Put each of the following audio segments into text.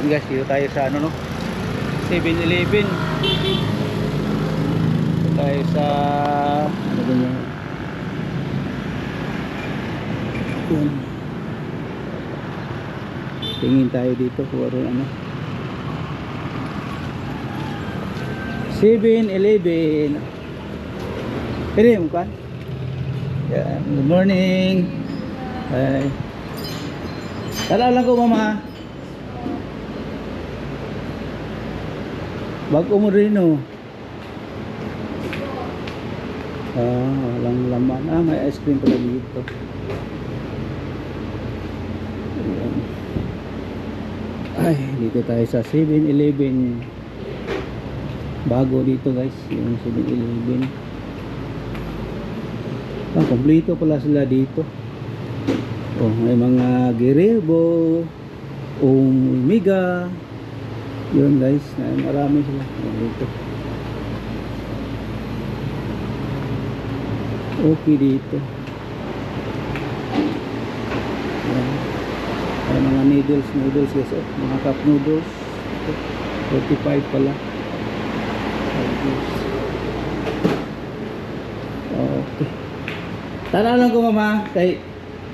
guys, dito tayo sa ano no, 7-Eleven. Dito tayo sa ano ba yun? Yan. Tingin tayo dito kung ano. 7-Eleven. Pwede mo kan? Yan. Good morning. Hi. Tala lang ko mama. Bago mo rin oh. Walang laman. May ice cream pala dito. Ayan. Ay, dito tayo sa 7-Eleven. Bago dito guys, yung 7-Eleven. Kompleto pala sila dito. Oh, may mga Gerebo, Omega. Yun guys, marami sila dito. Okay dito. May mga noodles guys, mga cup noodles. 45 pala. Okay. Tara lang ko mama, kay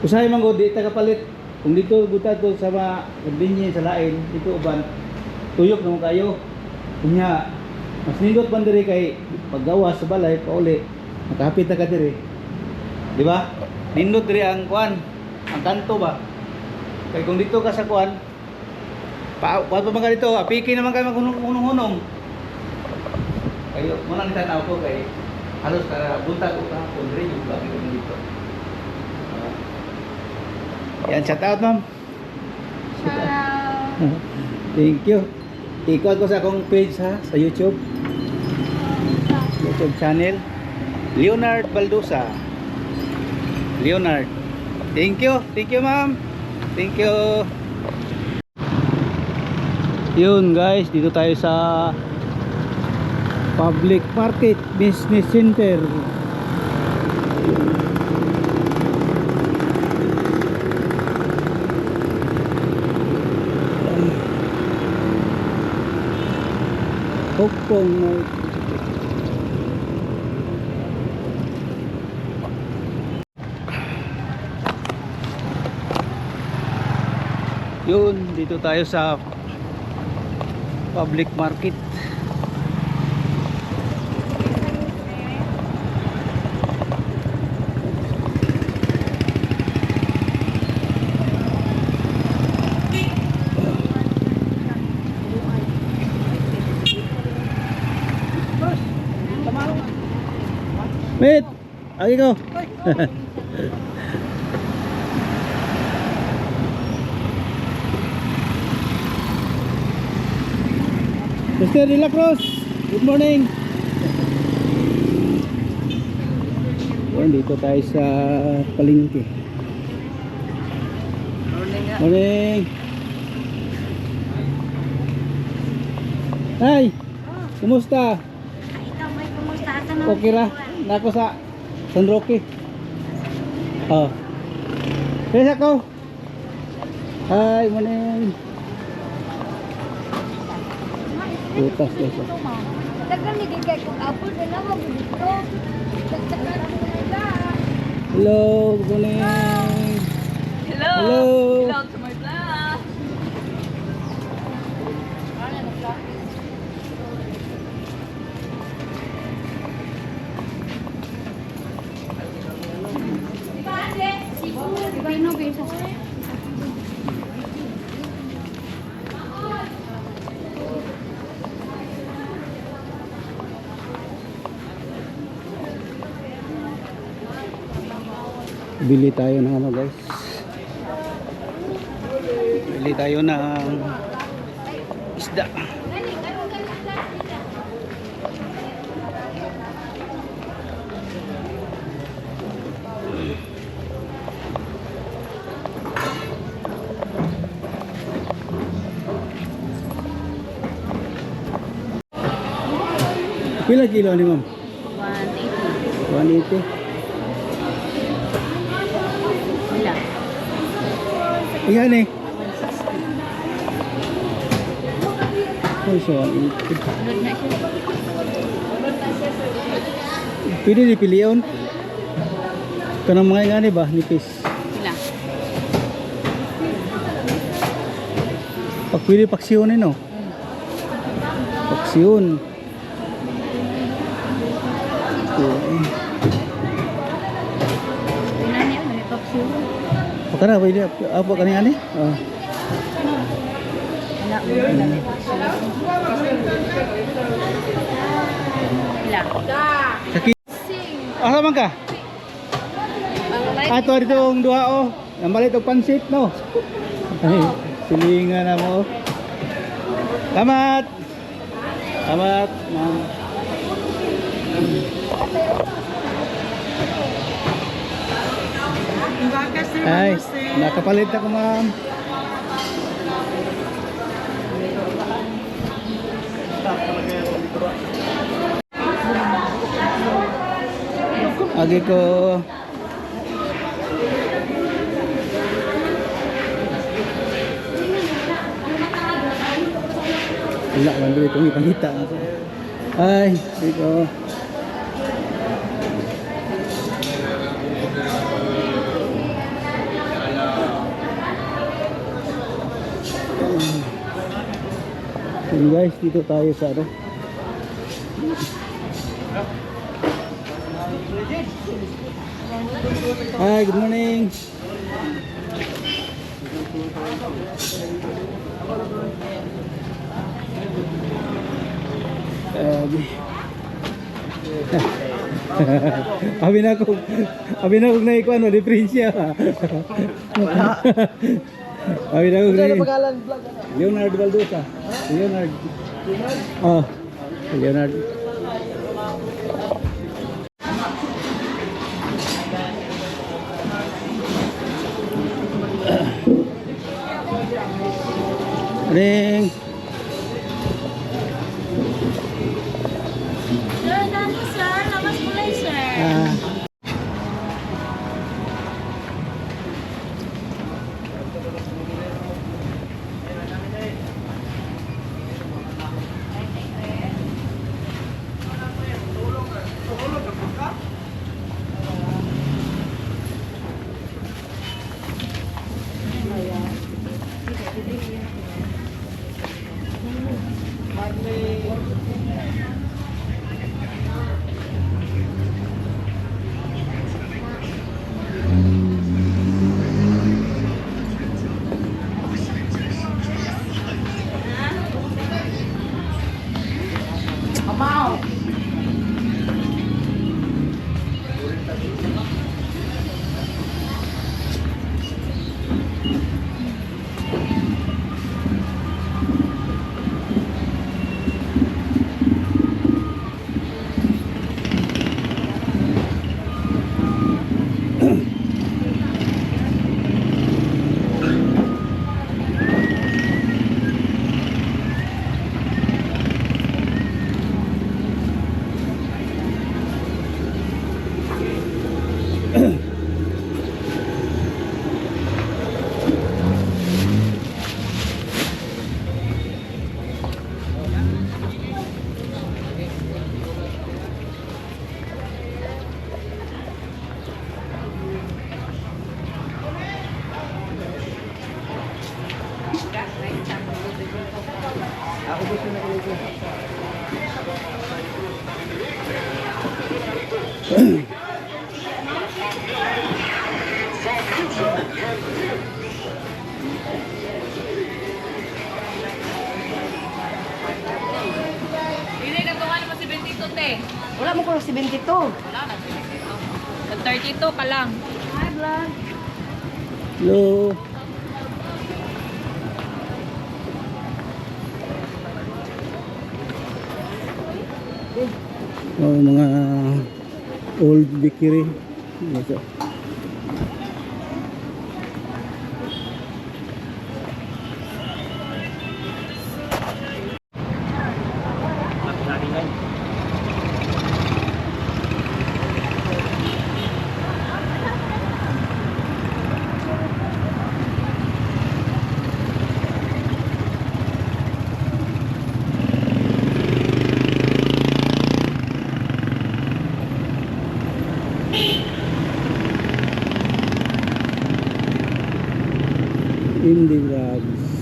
usahay man go di tagapalit. Kung dito buta to sa mga binyin sa lain, dito uban. Tuyok naman kayo. Kunya mas nindot man diri kay paggawa sa balay pauli. Nakapit na ka diri. Di ba? Nindot diri ang kuan, ang kanto ba? Kay kung dito ka sa kuan, pa man ka dito, apiki naman kayo maghunong-hunong. Kayo, muna nitanaw ko kay halos para buntag ko kahapon rin yung bakit ko dito. Yan, shout out ma'am. Shout out. Thank you. Ikot ko sa akong page ha, sa YouTube. YouTube channel. Leonard Baldusa. Leonard. Thank you. Thank you ma'am. Thank you. Yun guys, dito tayo sa Public Market Business Center. Hopong yun, dito tayo sa Public Market. Wait, agi ko. Mr. De La Cruz, good morning. Yan, dito tayo sa palengke. Morning. Hi, kumusta? Okay ra, nako sa San Roque. Oh. Kaya ko. Hi, morning. Butas guys. Tagal ni gigay kung apple na naman dito. Hello, good morning. Hello. Hello. Hello to my vlog. Bili tayo ng ano guys. Bili tayo ng isda. Pila kilo ni ma'am? 180. 180. Iyan eh. Oh, so 180. Sunod na siya. Pwede dipilion. Kanang mga ingani ba nipis. Sila. Pag pwede paksiyonin no. Paksiyon. Okay. Tingnan niya, may paksiyo. Pakana pwede apa kaning ani? Oh. Wala mo na may paksiyo. Sila. Sakit. Asa man ka? Ato dito ang duha oh. Namalit og pansit no. Ay, silingan na mo. Salamat. Salamat, ma'am. Ay, nakapalit ako, ma'am. Agi ko. Wala man dito itong ipangita ako. Ay, dito. So guys, dito tayo sa ano. Hi, good morning. Abi na kung naikuan mo, diferensya. Abi na kung Leonardo Baldosa. Leonard. Oh, Leonard. Ring. Sir, nani sir? Lamas mulay sir. Ah. Hindi, nagtuwa naman si 22, te. Wala mo ko si 22. Wala na, 22. Nag-32 ka lang. Hi, vlog. Hello. Oh, mga old bakery. Ito. Indie Vlogs.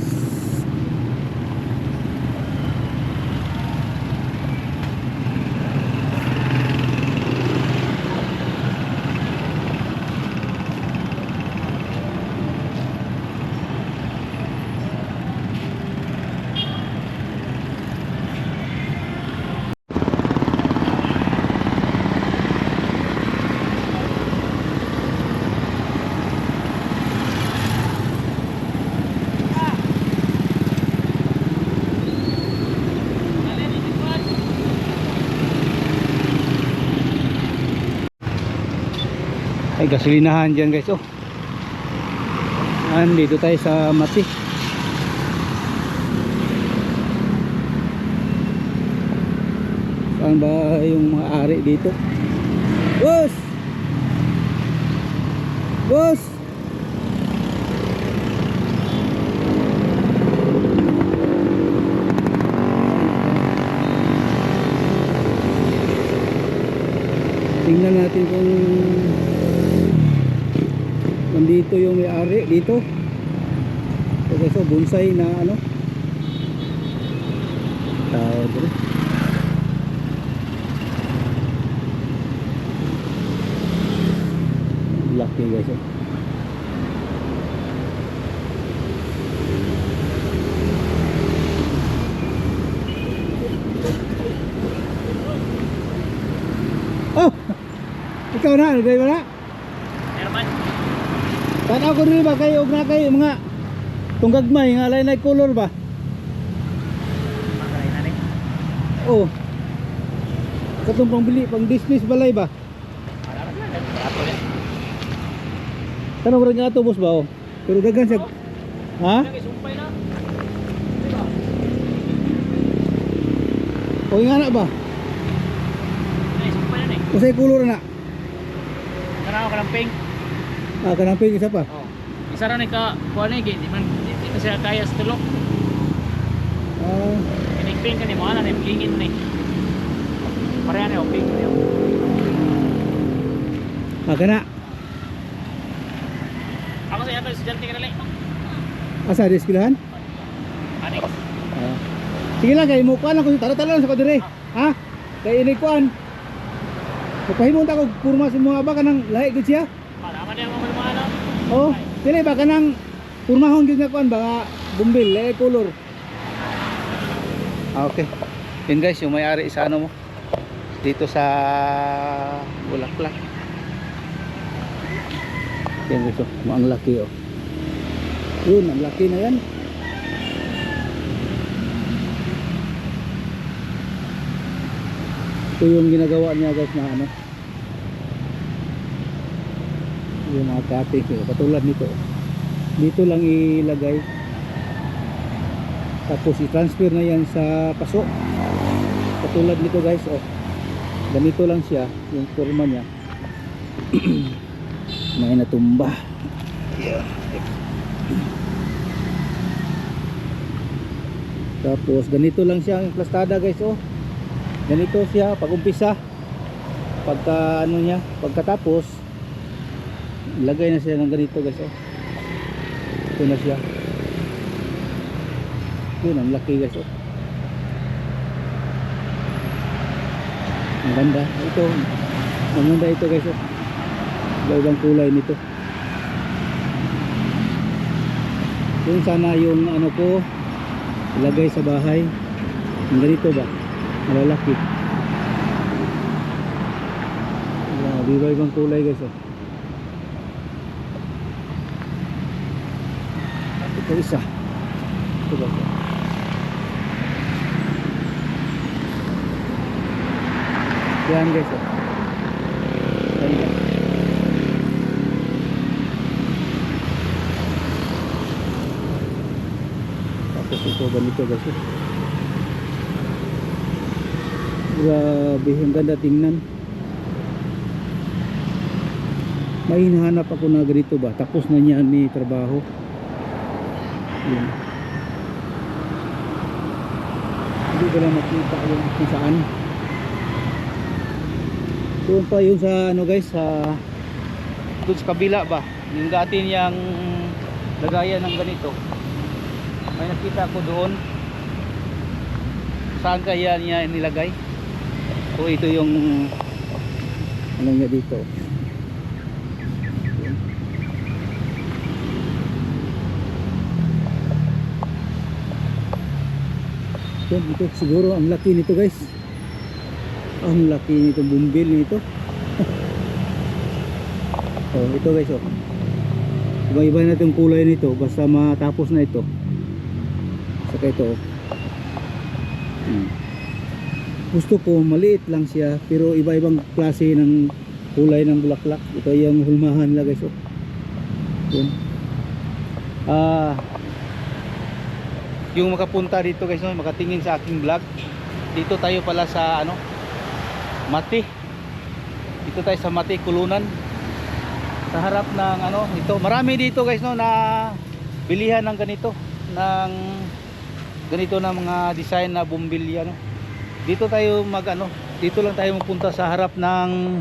Ay, gasolinahan dyan guys. Oh, dito tayo sa Mati. Saan ba yung mga ari dito? Boss! Boss! Tingnan natin kung nandito yung may-ari dito. Okay, so bonsai na ano tawag dito. Laki guys. Oh, ikaw na, nagay mo na. Herman. Tanaw ko rin ba kayo og na kayo mga tunggagmay nga lain-lain color ba? Makay na rin. Oh. Katong pangbili, pang dismiss balay ba? Marami na. Barato yan. Tanong rin nga ito boss ba oh. Pero dagan siya. Ha? Sumpay na. O nga na ba? Sumpay na eh. Usay color na. Tanaw ka lang pink. Ah, kanang ping isa pa. Oh. Isa ra ni ka kuan ni di man di na siya kaya sa tulok. Ah, Kinig pink ka ni mo ana ni blingin ni. Pareha ni pink ni. kana. Ako sa yato estudyante ka na lang. Asa di eskwelahan? Anix. Ah. Sige lang kay mo kuan ako tara-tara lang sa ko dire. Ha? Kay ini kuan. Papahimon ta ko kurma sa mga ba kanang lahi gid siya. Malaman niya mo ano. Oh, dili ba kanang kurmahon gyud nga kuan ba bumbil lahi color. Ah, okay. Yun guys, yung may-ari sa ano mo dito sa Bulaklak. Yan guys, oh, ang laki oh. Yun, ang laki na yan. Ito yung ginagawa niya guys na ano, yung mga cutting, katulad nito. Dito lang ilagay, tapos i-transfer na yan sa paso. Katulad nito guys, oh, ganito lang siya yung forma niya. May natumba. Yeah. Tapos ganito lang siya ang plastada guys, oh. Ganito siya pag umpisa. Pagka ano niya, pagkatapos ilagay na siya ng ganito guys, oh. Ito na siya. Yun, ang laki guys, oh. Ang ganda. Ito, ang ganda ito guys, oh. Iba-ibang kulay nito. Yun sana yung ano ko ilagay sa bahay. Ang ganito ba? Malalaki. Iba-ibang kulay guys, oh. Ito isa. Ito ba? Yan guys, oh. Ganda. Tapos ito ganito guys, oh. Grabe, ang ganda tingnan. May hinahanap ako na ganito ba, tapos na niya ni trabaho. Yan. Hindi ko lang makita yung kung saan. Doon pa yung sa ano guys, sa doon sa kabila ba, yung dati niyang lagayan ng ganito. May nakita ko doon. Saan kaya niya nilagay? So ito yung ano niya dito. Ito siguro ang laki nito guys. Ang laki nitong bumbil nito. Oh, ito guys oh. Iba-iba na itong kulay nito basta matapos na ito. Saka ito oh. Gusto ko maliit lang siya pero iba-ibang klase ng kulay ng bulaklak. Ito yung hulmahan lang guys oh. Yun. Yung makapunta dito guys no, makatingin sa aking vlog. Dito tayo pala sa ano, Mati. Dito tayo sa Mati Kulunan. Sa harap ng ano, ito. Marami dito guys no na bilihan ng ganito, ng ganito na mga design na bumbilya no. Dito tayo mag ano, dito lang tayo mapunta sa harap ng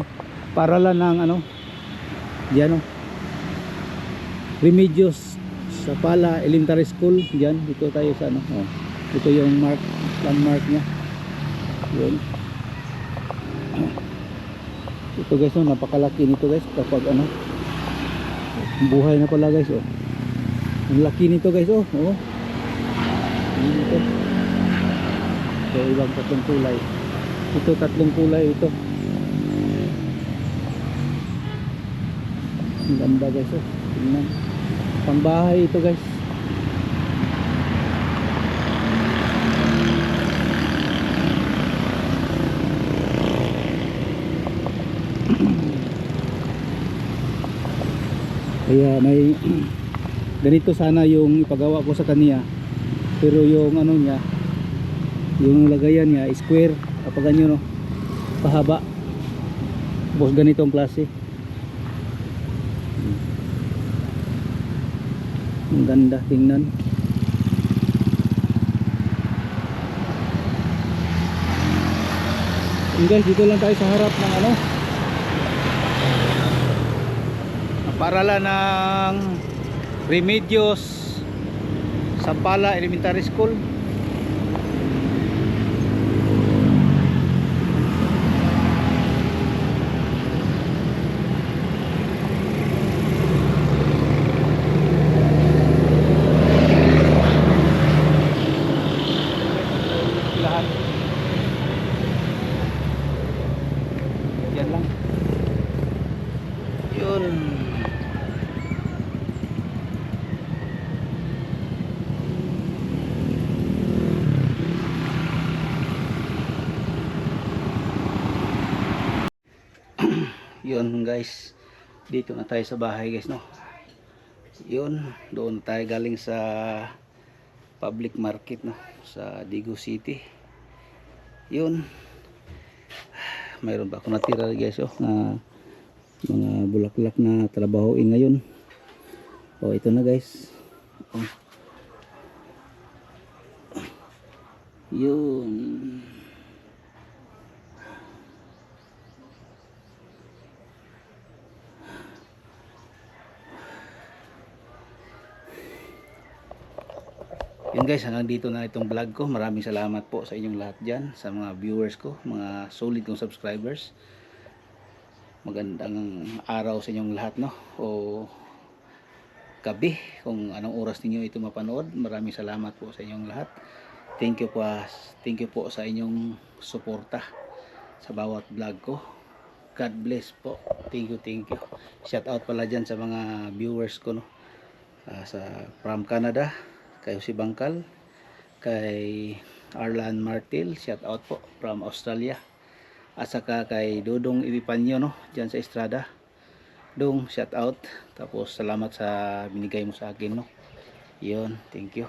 paralan ng ano. Diyan no. Remedios sa Pala Elementary School. Diyan, dito tayo sa ano. Oh. Ito yung landmark niya. Yun. Ito guys no, napakalaki nito guys kapag ano, buhay na pala guys oh. Ang laki nito guys oh. Oh. Ito. So ibang tatlong kulay. Ito tatlong kulay ito. Ang ganda guys oh. Tingnan. Pangbahay ito guys. Kaya may ganito sana yung ipagawa ko sa kanya. Pero yung ano niya, yung lagayan niya square kapag ganyan no, pahaba. Tapos ganito ang klase. Ang ganda tingnan. And guys, dito lang tayo sa harap ng ano, paralan ng Remedios sa Pala Elementary School. Lahat. Yan lang. Yun. Yun guys, dito na tayo sa bahay guys no. Yun, doon tayo galing sa public market no, sa Digo City. Yun, mayroon pa ako natira guys oh, na mga bulaklak na trabahoin ngayon. Oh, ito na guys. Oh. Yun. Yun guys, hanggang dito na itong vlog ko. Maraming salamat po sa inyong lahat dyan, sa mga viewers ko, mga solid kong subscribers. Magandang araw sa inyong lahat no, o gabi kung anong oras ninyo ito mapanood. Maraming salamat po sa inyong lahat. Thank you po sa inyong suporta sa bawat vlog ko. God bless po. Thank you. Shout out pala dyan sa mga viewers ko no, sa from Canada, kay si Bangkal, kay Arlan Martil, shout out po from Australia, at saka kay Dodong Ibipanyo no, dyan sa Estrada. Dong, shout out. Tapos salamat sa binigay mo sa akin no. Yun, thank you.